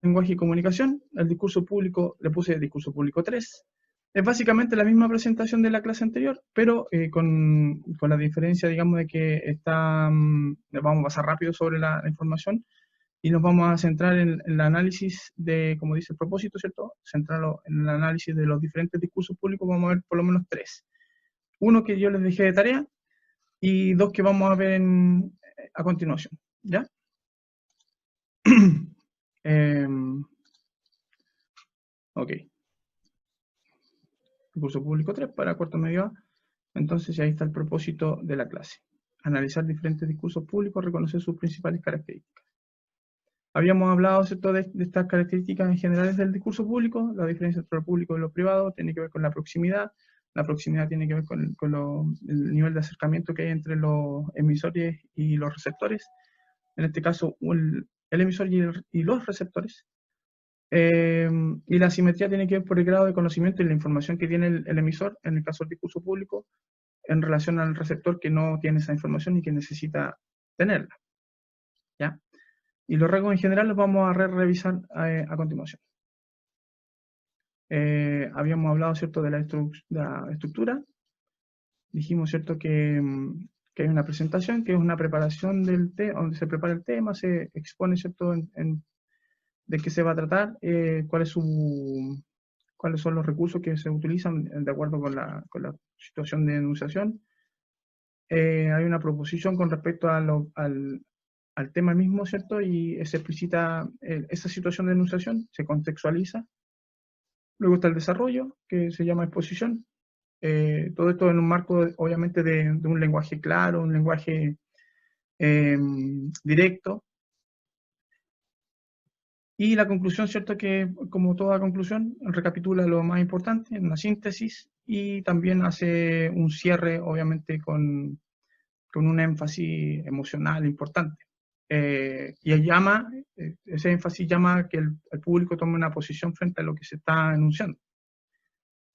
lenguaje y comunicación. El discurso público, le puse discurso público 3. Es básicamente la misma presentación de la clase anterior, pero con la diferencia, digamos, de que vamos a pasar rápido sobre la información y nos vamos a centrar en el análisis de, como dice el propósito, ¿cierto? Centrarlo en el análisis de los diferentes discursos públicos. Vamos a ver por lo menos 3. Uno que yo les dejé de tarea y 2 que vamos a ver a continuación, ¿ya? Ok. Discurso público 3 para cuarto medio A. Entonces ahí está el propósito de la clase. Analizar diferentes discursos públicos, reconocer sus principales características. Habíamos hablado, ¿cierto?, de estas características en generales del discurso público. La diferencia entre lo público y lo privado tiene que ver con la proximidad. La proximidad tiene que ver con el nivel de acercamiento que hay entre los emisores y los receptores. En este caso, el emisor y los receptores. Y la simetría tiene que ver por el grado de conocimiento y la información que tiene el emisor, en el caso del discurso público, en relación al receptor que no tiene esa información y que necesita tenerla, ¿ya? Y los rasgos en general los vamos a revisar a continuación. Habíamos hablado, ¿cierto?, de la estructura. Dijimos, ¿cierto?, que hay una presentación, que es una preparación del tema, donde se prepara el tema, se expone, ¿cierto?, de qué se va a tratar, cuáles son los recursos que se utilizan de acuerdo con la situación de enunciación. Hay una proposición con respecto al tema mismo, ¿cierto? Y se explicita esa situación de enunciación, se contextualiza. Luego está el desarrollo, que se llama exposición. Todo esto en un marco, obviamente, de un lenguaje claro, un lenguaje directo. Y la conclusión, ¿cierto?, que como toda conclusión, recapitula lo más importante, una síntesis, y también hace un cierre, obviamente, con un énfasis emocional importante. Y ese énfasis llama a que el público tome una posición frente a lo que se está enunciando.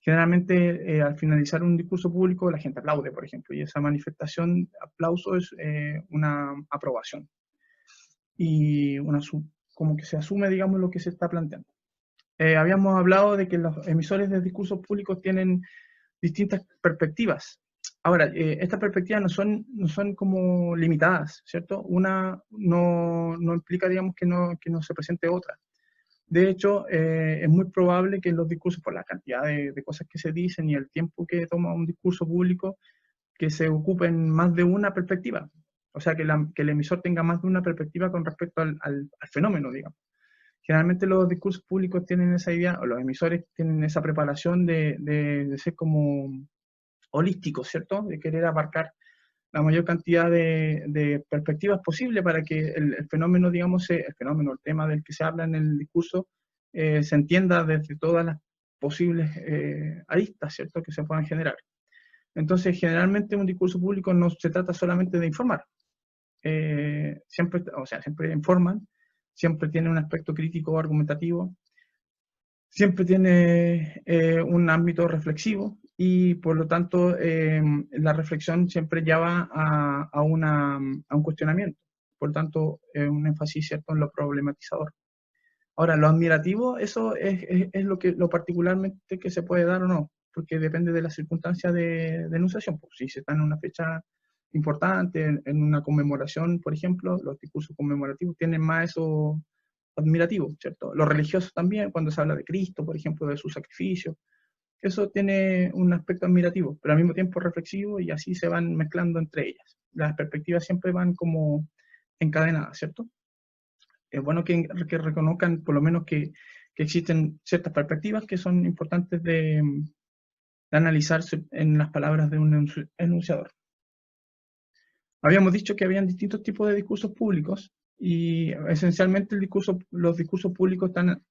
Generalmente, al finalizar un discurso público, la gente aplaude, por ejemplo, y esa manifestación de aplauso es una aprobación. Y como que se asume, digamos, lo que se está planteando. Habíamos hablado de que los emisores de discursos públicos tienen distintas perspectivas. Ahora, estas perspectivas no son como limitadas, ¿cierto? Una no implica, digamos, que no se presente otra. De hecho, es muy probable que los discursos, por la cantidad de cosas que se dicen y el tiempo que toma un discurso público, que se ocupen más de una perspectiva. O sea, que el emisor tenga más de una perspectiva con respecto al fenómeno, digamos. Generalmente los discursos públicos tienen esa idea, o los emisores tienen esa preparación de ser como holísticos, ¿cierto? De querer abarcar la mayor cantidad de perspectivas posible para que el fenómeno, digamos, el tema del que se habla en el discurso, se entienda desde todas las posibles aristas, ¿cierto?, que se puedan generar. Entonces, generalmente un discurso público no se trata solamente de informar. Siempre informan, siempre tiene un aspecto crítico o argumentativo, siempre tiene un ámbito reflexivo y por lo tanto la reflexión siempre lleva a un cuestionamiento. Por lo tanto, un énfasis, ¿cierto?, en lo problematizador. Ahora, lo admirativo, eso es lo particularmente que se puede dar o no, porque depende de las circunstancias de enunciación. Pues, si se está en una fecha importante, en una conmemoración, por ejemplo, los discursos conmemorativos tienen más eso admirativo, ¿cierto? Los religiosos también, cuando se habla de Cristo, por ejemplo, de su sacrificio, eso tiene un aspecto admirativo, pero al mismo tiempo reflexivo, y así se van mezclando entre ellas. Las perspectivas siempre van como encadenadas, ¿cierto? Es bueno que reconozcan por lo menos que existen ciertas perspectivas que son importantes de analizar en las palabras de un enunciador. Habíamos dicho que habían distintos tipos de discursos públicos y esencialmente los discursos públicos están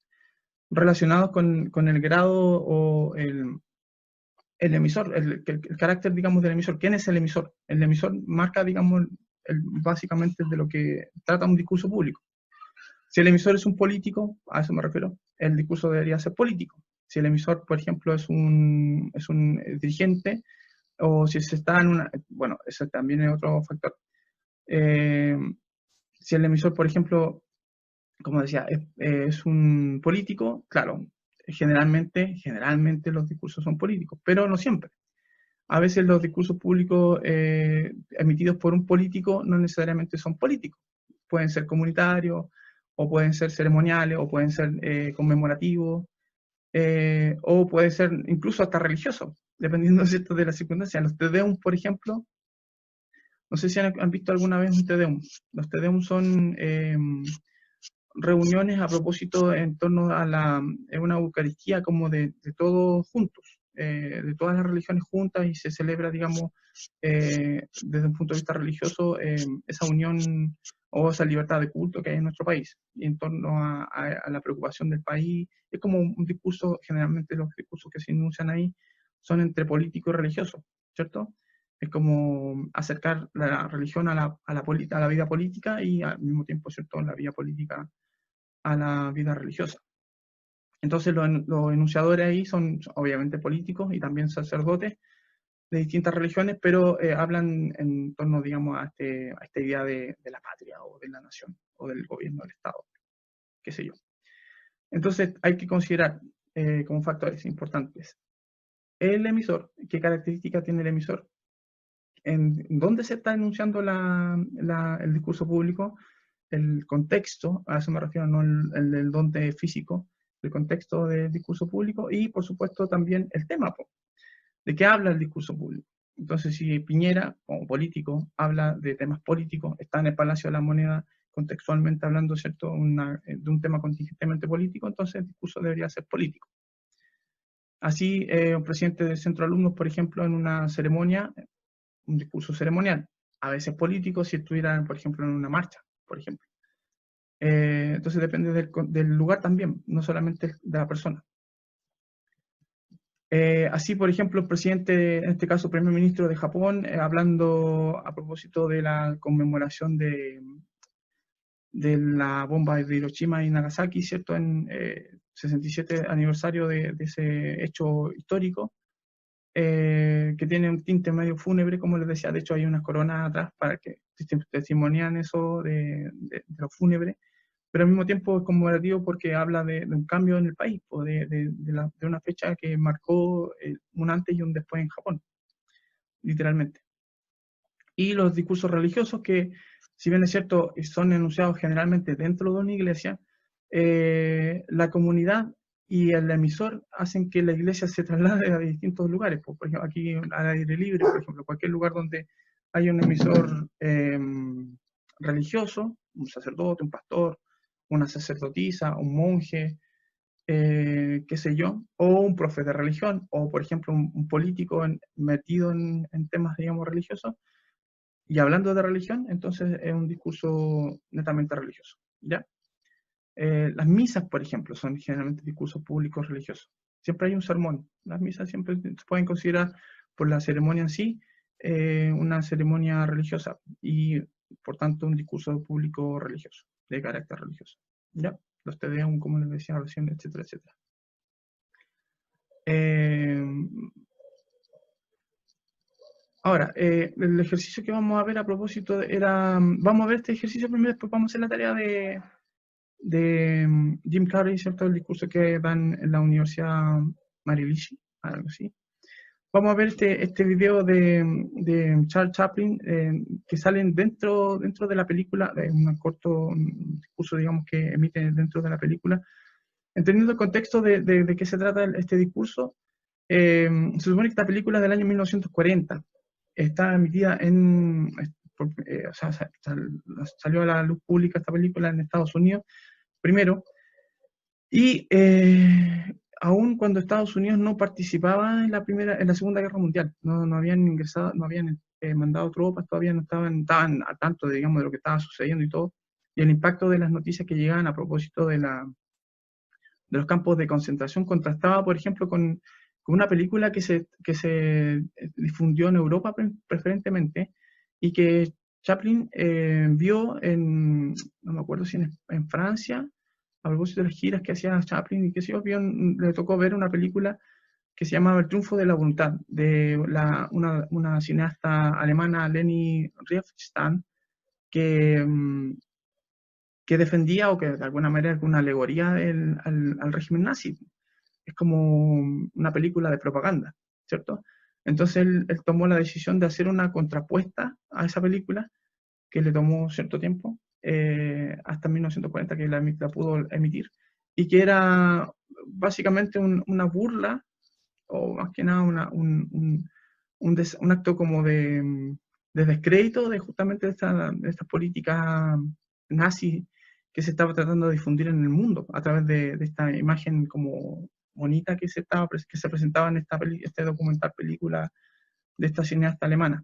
relacionados con el grado o el emisor, el carácter, digamos, del emisor. ¿Quién es el emisor? El emisor marca, digamos, básicamente de lo que trata un discurso público. Si el emisor es un político, a eso me refiero, el discurso debería ser político. Si el emisor, por ejemplo, es un dirigente, o si se está en una... Bueno, ese también es otro factor. Si el emisor, por ejemplo, como decía, es un político, claro, generalmente los discursos son políticos, pero no siempre. A veces los discursos públicos emitidos por un político no necesariamente son políticos. Pueden ser comunitarios, o pueden ser ceremoniales, o pueden ser conmemorativos, o pueden ser incluso hasta religiosos, dependiendo ¿cierto? De las circunstancias. Los Tedeum, por ejemplo, no sé si han visto alguna vez un Tedeum. Los Tedeum son reuniones a propósito en torno a una Eucaristía como de todos juntos, de todas las religiones juntas, y se celebra, digamos, desde un punto de vista religioso, esa unión o esa libertad de culto que hay en nuestro país, y en torno a la preocupación del país. Es como un discurso, generalmente los discursos que se enuncian ahí son entre político y religioso, ¿cierto? Es como acercar la religión a la vida política, y al mismo tiempo, ¿cierto?, la vida política a la vida religiosa. Entonces los enunciadores ahí son obviamente políticos y también sacerdotes de distintas religiones, pero hablan en torno, digamos, a esta idea de la patria o de la nación o del gobierno del Estado, qué sé yo. Entonces hay que considerar como factores importantes el emisor, qué características tiene el emisor, en dónde se está enunciando el discurso público, el contexto, a eso me refiero, no el dónde físico, el contexto del discurso público, y por supuesto también el tema, de qué habla el discurso público. Entonces, si Piñera, como político, habla de temas políticos, está en el Palacio de la Moneda contextualmente hablando, ¿cierto?, de un tema contingentemente político, entonces el discurso debería ser político. Así, un presidente del centro de alumnos, por ejemplo, en una ceremonia, un discurso ceremonial, a veces político, si estuviera, por ejemplo, en una marcha, por ejemplo. Entonces depende del lugar también, no solamente de la persona. Así, por ejemplo, el presidente, en este caso, primer ministro de Japón, hablando a propósito de la conmemoración de la bomba de Hiroshima y Nagasaki, ¿cierto?, en 67 aniversario de ese hecho histórico, que tiene un tinte medio fúnebre, como les decía. De hecho, hay unas coronas atrás para que testimonian eso de lo fúnebre, pero al mismo tiempo es conmemorativo porque habla de un cambio en el país, o de una fecha que marcó un antes y un después en Japón, literalmente. Y los discursos religiosos, que si bien es cierto, son enunciados generalmente dentro de una iglesia, la comunidad y el emisor hacen que la iglesia se traslade a distintos lugares. Por ejemplo, aquí al aire libre, por ejemplo, cualquier lugar donde hay un emisor religioso, un sacerdote, un pastor, una sacerdotisa, un monje, qué sé yo, o un profe de religión, o por ejemplo un político metido en temas, digamos, religiosos, y hablando de religión, entonces es un discurso netamente religioso, ¿ya? Las misas, por ejemplo, son generalmente discursos públicos religiosos. Siempre hay un sermón. Las misas siempre se pueden considerar, por la ceremonia en sí, una ceremonia religiosa, y por tanto un discurso público religioso, de carácter religioso, ¿ya? Los Tedeum, como les decía recién, etcétera, etcétera. Ahora, el ejercicio que vamos a ver a propósito era, vamos a ver este ejercicio primero, después vamos a hacer la tarea de Jim Carrey, ¿cierto? El discurso que dan en la Universidad Marilishi, algo así. Vamos a ver este video de Charles Chaplin, que salen dentro de la película, un corto discurso, digamos, que emite dentro de la película. Entendiendo el contexto de qué se trata este discurso, se supone que esta película es del año 1940. Está emitida o sea, salió a la luz pública esta película en Estados Unidos primero, y aún cuando Estados Unidos no participaba en la Segunda Guerra Mundial, no habían ingresado, no habían mandado tropas, todavía no estaban al tanto, digamos, de lo que estaba sucediendo y todo, y el impacto de las noticias que llegaban a propósito de los campos de concentración contrastaba, por ejemplo, con una película que se difundió en Europa preferentemente, y que Chaplin vio no me acuerdo si en Francia, a propósito de las giras que hacía Chaplin, y que se le tocó ver una película que se llamaba El triunfo de la voluntad, de una cineasta alemana, Leni Riefenstahl, que que defendía o que de alguna manera es una alegoría al régimen nazi. Es como una película de propaganda, ¿cierto? Entonces él tomó la decisión de hacer una contrapuesta a esa película, que le tomó cierto tiempo, hasta 1940 que la pudo emitir, y que era básicamente una burla, o más que nada un acto como de descrédito de justamente de esta política nazi que se estaba tratando de difundir en el mundo a través de esta imagen como bonita que se presentaba en este documental película de esta cineasta alemana,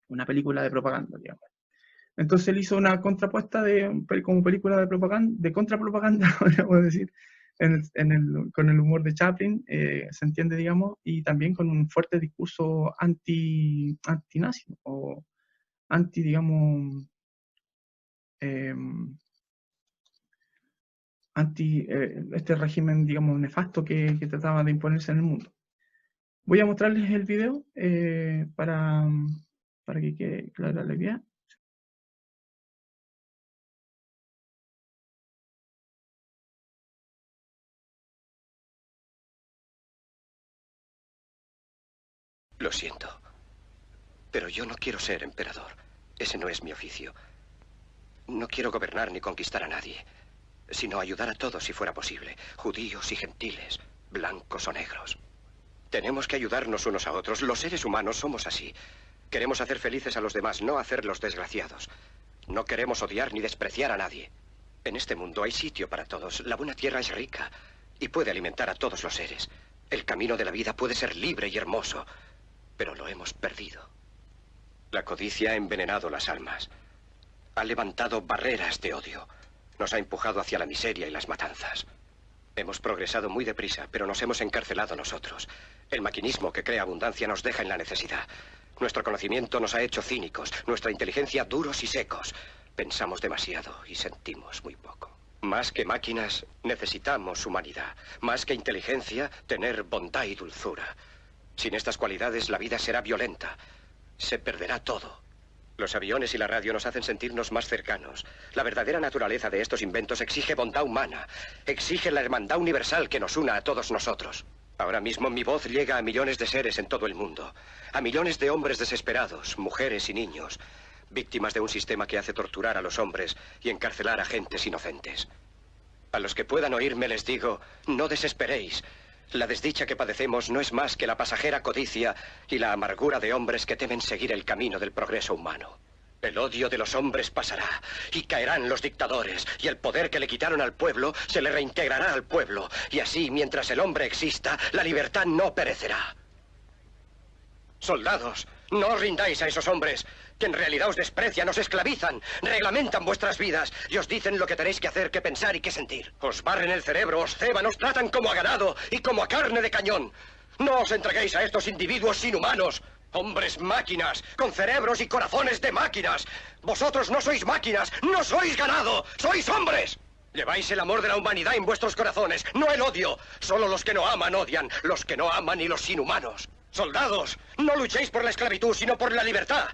una película de propaganda, digamos. Entonces él hizo una contrapuesta como película de contrapropaganda, podríamos decir, con el humor de Chaplin, se entiende, digamos, y también con un fuerte discurso anti-nazi, o anti, digamos, eh, anti este régimen, digamos, nefasto que trataba de imponerse en el mundo. Voy a mostrarles el video para que quede clara la idea. Lo siento, pero yo no quiero ser emperador. Ese no es mi oficio. No quiero gobernar ni conquistar a nadie, sino ayudar a todos si fuera posible, judíos y gentiles, blancos o negros. Tenemos que ayudarnos unos a otros. Los seres humanos somos así. Queremos hacer felices a los demás, no hacerlos desgraciados. No queremos odiar ni despreciar a nadie. En este mundo hay sitio para todos. La buena tierra es rica y puede alimentar a todos los seres. El camino de la vida puede ser libre y hermoso, pero lo hemos perdido. La codicia ha envenenado las almas. Ha levantado barreras de odio. Nos ha empujado hacia la miseria y las matanzas. Hemos progresado muy deprisa, pero nos hemos encarcelado nosotros. El maquinismo que crea abundancia nos deja en la necesidad. Nuestro conocimiento nos ha hecho cínicos, nuestra inteligencia duros y secos. Pensamos demasiado y sentimos muy poco. Más que máquinas, necesitamos humanidad. Más que inteligencia, tener bondad y dulzura. Sin estas cualidades, la vida será violenta. Se perderá todo. Los aviones y la radio nos hacen sentirnos más cercanos. La verdadera naturaleza de estos inventos exige bondad humana. Exige la hermandad universal que nos una a todos nosotros. Ahora mismo mi voz llega a millones de seres en todo el mundo. A millones de hombres desesperados, mujeres y niños. Víctimas de un sistema que hace torturar a los hombres y encarcelar a gentes inocentes. A los que puedan oírme les digo, no desesperéis. La desdicha que padecemos no es más que la pasajera codicia y la amargura de hombres que temen seguir el camino del progreso humano. El odio de los hombres pasará y caerán los dictadores y el poder que le quitaron al pueblo se le reintegrará al pueblo. Y así, mientras el hombre exista, la libertad no perecerá. Soldados, no os rindáis a esos hombres, que en realidad os desprecian, os esclavizan, reglamentan vuestras vidas y os dicen lo que tenéis que hacer, que pensar y que sentir. Os barren el cerebro, os ceban, os tratan como a ganado y como a carne de cañón. No os entreguéis a estos individuos inhumanos. Hombres máquinas, con cerebros y corazones de máquinas. Vosotros no sois máquinas, no sois ganado, sois hombres. Lleváis el amor de la humanidad en vuestros corazones, no el odio. Solo los que no aman odian, los que no aman y los inhumanos. Soldados, no luchéis por la esclavitud, sino por la libertad.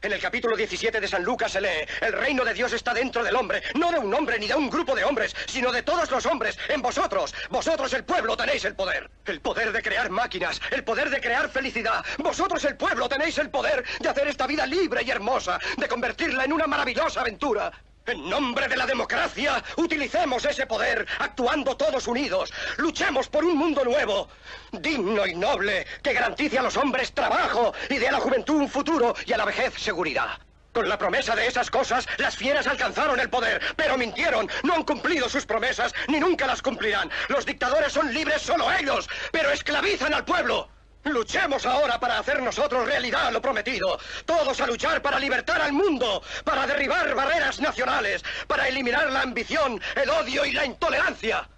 En el capítulo 17 de San Lucas se lee, el reino de Dios está dentro del hombre, no de un hombre ni de un grupo de hombres, sino de todos los hombres, en vosotros. Vosotros, el pueblo, tenéis el poder. El poder de crear máquinas, el poder de crear felicidad. Vosotros, el pueblo, tenéis el poder de hacer esta vida libre y hermosa, de convertirla en una maravillosa aventura. En nombre de la democracia, utilicemos ese poder, actuando todos unidos. Luchemos por un mundo nuevo, digno y noble, que garantice a los hombres trabajo y dé a la juventud un futuro y a la vejez seguridad. Con la promesa de esas cosas, las fieras alcanzaron el poder, pero mintieron, no han cumplido sus promesas, ni nunca las cumplirán. Los dictadores son libres solo ellos, pero esclavizan al pueblo. Luchemos ahora para hacer nosotros realidad lo prometido. Todos a luchar para libertar al mundo, para derribar barreras nacionales, para eliminar la ambición, el odio y la intolerancia.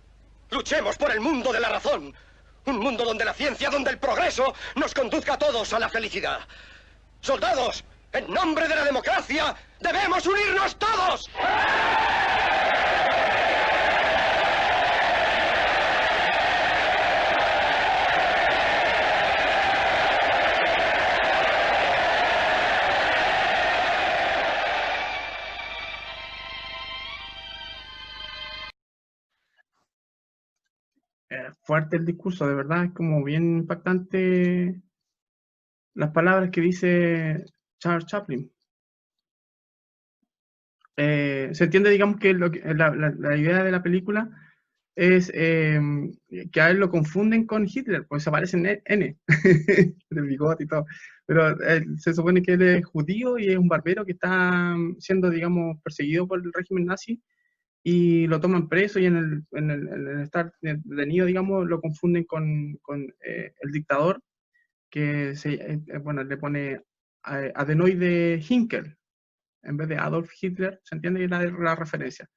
Luchemos por el mundo de la razón. Un mundo donde la ciencia, donde el progreso nos conduzca a todos a la felicidad. Soldados, en nombre de la democracia, debemos unirnos todos. Fuerte el discurso, de verdad, es como bien impactante las palabras que dice Charles Chaplin. Se entiende, digamos, que, la idea de la película es que a él lo confunden con Hitler, pues aparece en N, de bigote y todo, pero se supone que él es judío y es un barbero que está siendo, digamos, perseguido por el régimen nazi y lo toman preso y en el estar detenido, digamos, lo confunden con el dictador que bueno, le pone adenoide Hinkel en vez de Adolf Hitler, se entiende la referencia,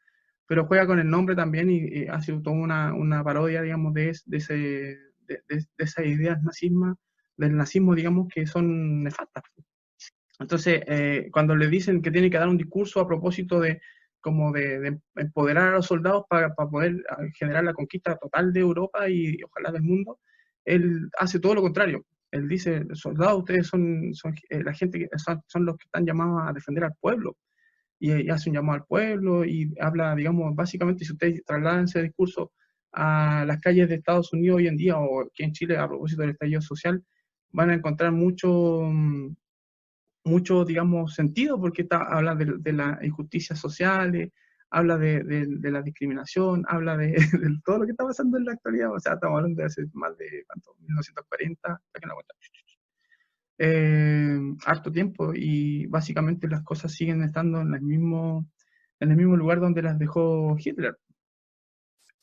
pero juega con el nombre también y hace toda una parodia, digamos, de esas ideas del nazismo, digamos, que son nefastas. Entonces, cuando le dicen que tiene que dar un discurso a propósito de como de empoderar a los soldados para poder generar la conquista total de Europa y ojalá del mundo, él hace todo lo contrario. Él dice, soldados, ustedes son la gente que son los que están llamados a defender al pueblo. Y hace un llamado al pueblo y habla, digamos, básicamente, si ustedes trasladan ese discurso a las calles de Estados Unidos hoy en día o aquí en Chile a propósito del estallido social, van a encontrar mucho, digamos, sentido, porque habla de las injusticias sociales, habla de la discriminación, habla de todo lo que está pasando en la actualidad. O sea, estamos hablando de hace más de, ¿cuánto? 1940, saquen la cuenta. Harto tiempo, y básicamente las cosas siguen estando en el mismo lugar donde las dejó Hitler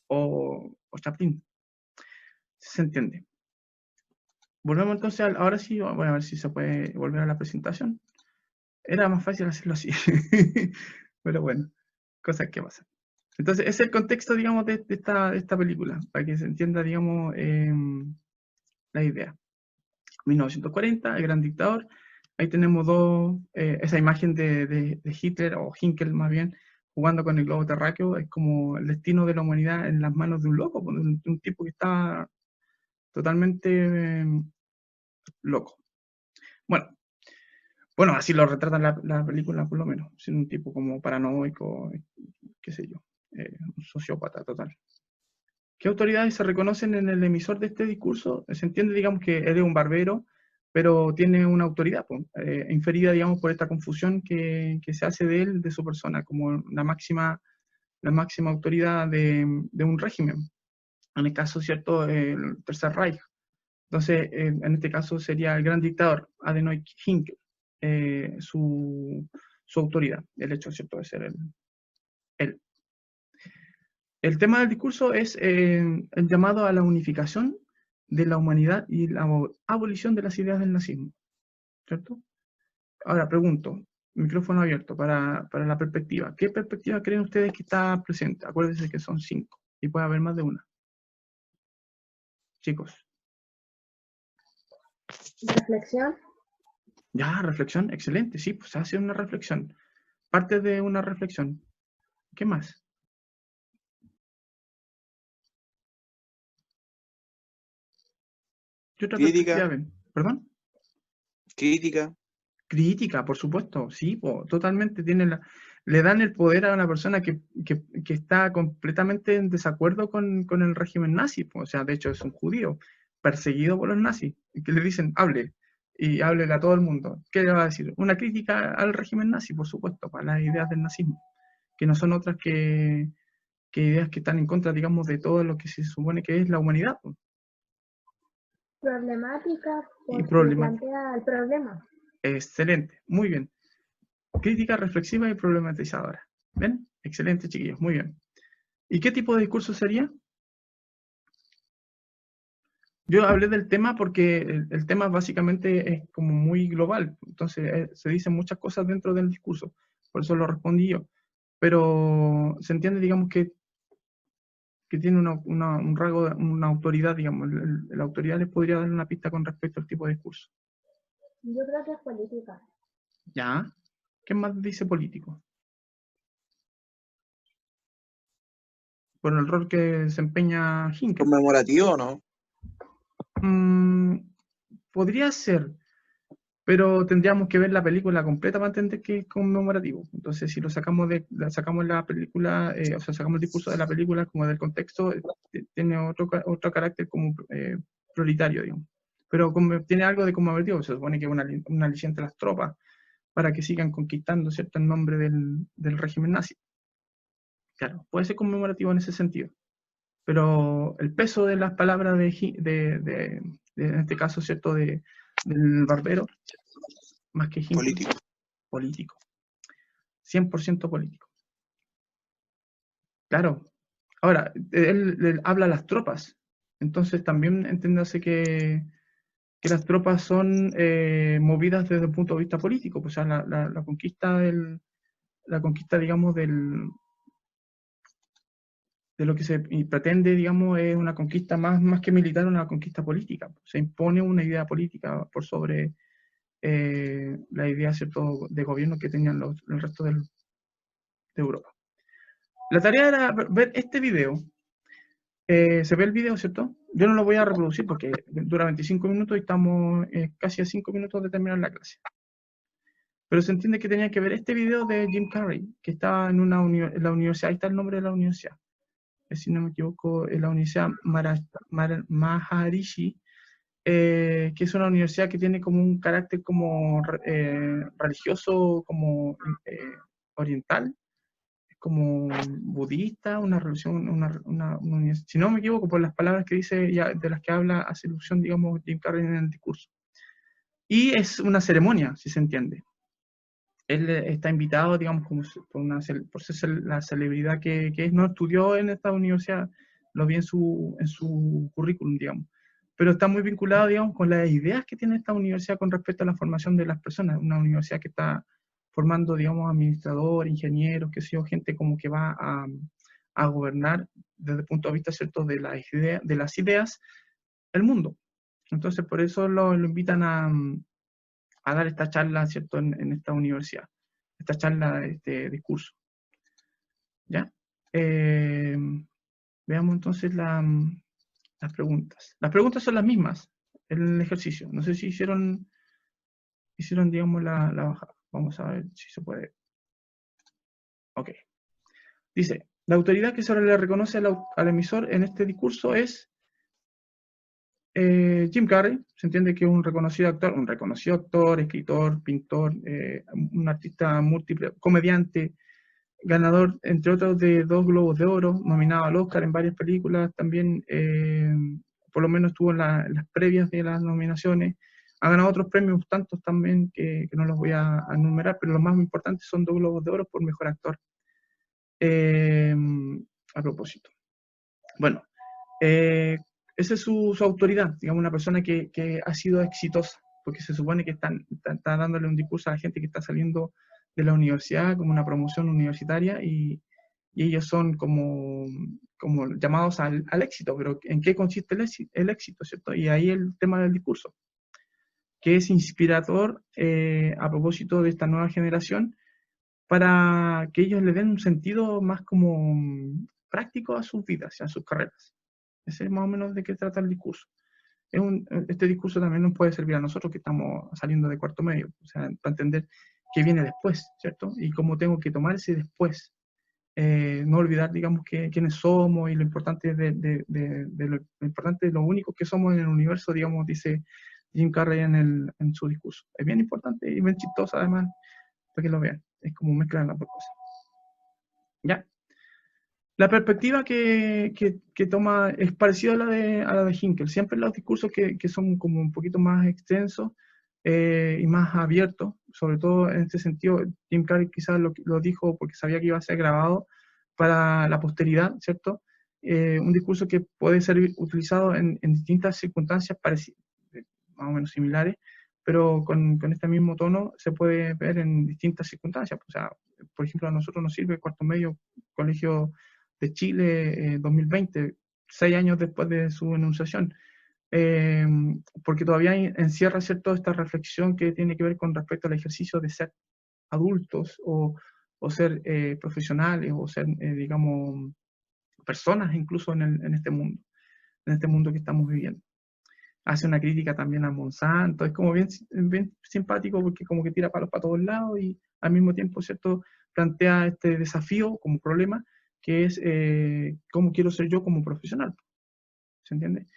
o Chaplin. ¿Se entiende? Volvemos entonces, ahora sí, voy a ver si se puede volver a la presentación. Era más fácil hacerlo así. Pero bueno, cosas que pasan. Entonces, ese es el contexto, digamos, de esta película, para que se entienda, digamos, la idea. 1940, el gran dictador. Ahí tenemos esa imagen de Hitler, o Hinkel más bien, jugando con el globo terráqueo. Es como el destino de la humanidad en las manos de un loco, de un tipo que está totalmente loco. Bueno, así lo retrata la película, por lo menos, siendo un tipo como paranoico, qué sé yo, un sociópata total. ¿Qué autoridades se reconocen en el emisor de este discurso? Se entiende, digamos, que él es un barbero, pero tiene una autoridad inferida, digamos, por esta confusión que se hace de él, de su persona, como la máxima autoridad de un régimen. En el caso, ¿cierto?, el Tercer Reich. Entonces, en este caso sería el gran dictador, Adenoid Hinkel, su autoridad, el hecho, ¿cierto?, de ser él. El tema del discurso es el llamado a la unificación de la humanidad y la abolición de las ideas del nazismo, ¿cierto? Ahora pregunto, micrófono abierto para la perspectiva. ¿Qué perspectiva creen ustedes que está presente? Acuérdense que son 5 y puede haber más de una. Chicos. Reflexión. Ya, reflexión, excelente, sí, pues hace una reflexión. Parte de una reflexión. ¿Qué más? ¿Qué otra perspectiva ven? ¿Perdón? Crítica, por supuesto, sí, totalmente. Le dan el poder a una persona que está completamente en desacuerdo con el régimen nazi. O sea, de hecho es un judío perseguido por los nazis, y que le dicen, hable, y háblele a todo el mundo. ¿Qué le va a decir? Una crítica al régimen nazi, por supuesto, para las ideas del nazismo, que no son otras que ideas que están en contra, digamos, de todo lo que se supone que es la humanidad. Problemática, Y plantea el problema. Excelente, muy bien. Crítica reflexiva y problematizadora. ¿Ven? Excelente, chiquillos, muy bien. ¿Y qué tipo de discurso sería? Yo hablé del tema porque el tema básicamente es como muy global, entonces se dicen muchas cosas dentro del discurso, por eso lo respondí yo. Pero se entiende, digamos, que tiene un rasgo, una autoridad, digamos, la autoridad les podría dar una pista con respecto al tipo de discurso. Yo creo que es política. ¿Ya? ¿Qué más dice político? Por el rol que desempeña Hinkel. ¿Conmemorativo o no? Podría ser. pero tendríamos que ver la película completa para entender que es conmemorativo. Entonces, si lo sacamos sacamos la película, o sea, sacamos el discurso de la película como del contexto, tiene otro carácter como prioritario, digamos. Pero como tiene algo de conmemorativo, se supone que es una aliciente a las tropas para que sigan conquistando, ¿cierto?, en nombre del régimen nazi. Claro, puede ser conmemorativo en ese sentido. Pero el peso de las palabras en este caso, ¿cierto?, del Barbero, más que Hinckley, político. 100% político. Claro. Ahora, él habla a las tropas. Entonces también entiéndase que las tropas son movidas desde el punto de vista político. Pues, o sea, la conquista digamos, de lo que se pretende, digamos, es una conquista más que militar, una conquista política. Se impone una idea política por sobre la idea, ¿cierto?, de gobierno que tenían el resto de Europa. La tarea era ver este video. Se ve el video, ¿cierto? Yo no lo voy a reproducir porque dura 25 minutos y estamos casi a 5 minutos de terminar la clase. Pero se entiende que tenía que ver este video de Jim Carrey, que estaba en la universidad. Ahí está el nombre de la universidad. Si no me equivoco, es la Universidad Maharishi, que es una universidad que tiene como un carácter como religioso, como oriental, como budista, una religión, si no me equivoco, por las palabras que dice, de las que habla, hace alusión, digamos, Jim Carrey en el discurso. Y es una ceremonia, si se entiende. Él está invitado, digamos, por ser la celebridad que es. No estudió en esta universidad, lo vi en su currículum, digamos. Pero está muy vinculado, digamos, con las ideas que tiene esta universidad con respecto a la formación de las personas. Una universidad que está formando, digamos, administradores, ingenieros, qué sé yo, gente como que va a gobernar desde el punto de vista, ¿cierto?, de las ideas, el mundo. Entonces, por eso lo invitan a dar esta charla, ¿cierto?, en esta universidad, esta charla, este discurso. ¿Ya? Veamos entonces las preguntas. Las preguntas son las mismas en el ejercicio. No sé si hicieron digamos, la bajada. Vamos a ver si se puede. Ok. Dice, la autoridad que se le reconoce al emisor en este discurso es Jim Carrey. Se entiende que es un reconocido actor, escritor, pintor, un artista múltiple, comediante, ganador, entre otros, de 2 Globos de Oro, nominado al Oscar en varias películas, también por lo menos estuvo en las previas de las nominaciones, ha ganado otros premios, tantos también, que no los voy a enumerar, pero los más importantes son 2 Globos de Oro por Mejor Actor. A propósito. Bueno, esa es su autoridad, digamos, una persona que ha sido exitosa, porque se supone que está dándole un discurso a la gente que está saliendo de la universidad, como una promoción universitaria, y ellos son como llamados al éxito. Pero ¿en qué consiste el éxito, cierto? Y ahí el tema del discurso, que es inspirador a propósito de esta nueva generación, para que ellos le den un sentido más como práctico a sus vidas y a sus carreras. Ese es más o menos de qué trata el discurso. Este discurso también nos puede servir a nosotros que estamos saliendo de cuarto medio, o sea, para entender qué viene después, ¿cierto? Y cómo tengo que tomar ese después. No olvidar, digamos, quiénes somos y lo importante lo importante, lo único que somos en el universo, digamos, dice Jim Carrey en su discurso. Es bien importante y bien chistoso, además, para que lo vean. Es como mezclar las dos cosas. ¿Ya? La perspectiva que toma es parecida a la de Hinkel. Siempre los discursos que son como un poquito más extensos y más abiertos, sobre todo en este sentido, Jim Carrey quizás lo dijo porque sabía que iba a ser grabado para la posteridad, ¿cierto? Un discurso que puede ser utilizado en distintas circunstancias parecidas, más o menos similares, pero con este mismo tono se puede ver en distintas circunstancias. O sea, por ejemplo, a nosotros nos sirve cuarto medio, Colegio de Chile 2020, 6 años después de su enunciación, porque todavía encierra, ¿cierto?, esta reflexión que tiene que ver con respecto al ejercicio de ser adultos o ser profesionales o ser, digamos, personas incluso en este mundo que estamos viviendo. hace una crítica también a Monsanto, es como bien, bien simpático porque como que tira palos para todos lados y al mismo tiempo, ¿cierto?, plantea este desafío como problema, que es cómo quiero ser yo como profesional, ¿se entiende?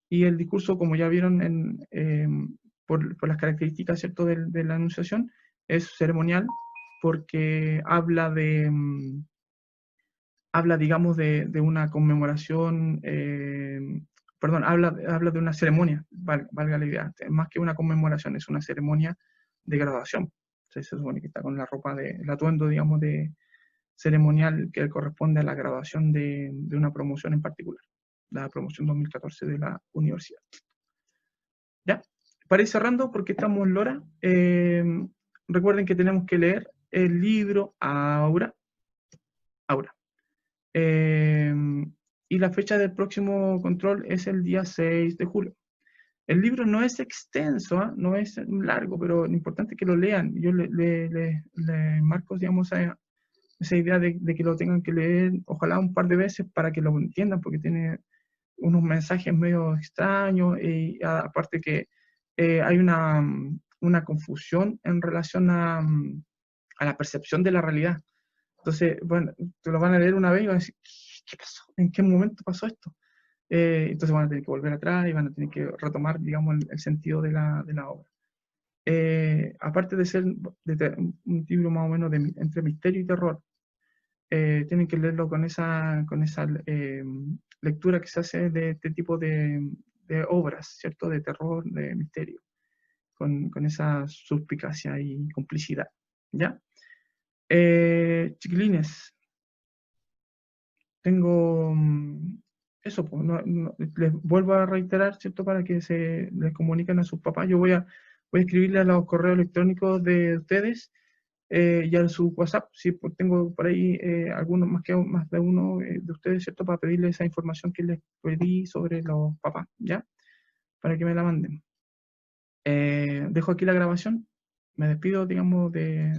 Y el discurso, como ya vieron por las características, ¿cierto?, de la enunciación, es ceremonial porque habla, digamos, de una conmemoración, perdón, habla de una ceremonia, valga la idea, más que una conmemoración, es una ceremonia de graduación. Entonces, se supone que está con la ropa, el atuendo, digamos, de ceremonial que corresponde a la graduación de una promoción en particular, la promoción 2014 de la universidad. ¿Ya? Para ir cerrando, porque estamos en Lora, recuerden que tenemos que leer el libro Aura. Y la fecha del próximo control es el día 6 de julio. El libro no es extenso, ¿eh? No es largo, pero lo importante es que lo lean. Yo le marco, digamos, esa idea de que lo tengan que leer, ojalá un par de veces para que lo entiendan, porque tiene unos mensajes medio extraños y aparte que hay una confusión en relación a la percepción de la realidad. Entonces, bueno, te lo van a leer una vez y van a decir, ¿qué pasó? ¿En qué momento pasó esto? Entonces van a tener que volver atrás y van a tener que retomar, digamos, el sentido de la obra. Aparte de ser un libro más o menos entre misterio y terror, tienen que leerlo con esa lectura que se hace de este tipo de obras, ¿cierto? De terror, de misterio, con esa suspicacia y complicidad, ¿ya? Chiquilines, tengo eso, pues, les vuelvo a reiterar, ¿cierto? Para que se les comuniquen a sus papás. Yo voy a escribirle a los correos electrónicos de ustedes y a su WhatsApp, si tengo por ahí algunos, más de uno de ustedes, ¿cierto? Para pedirles esa información que les pedí sobre los papás, ¿ya? Para que me la manden. Dejo aquí la grabación. Me despido, digamos, de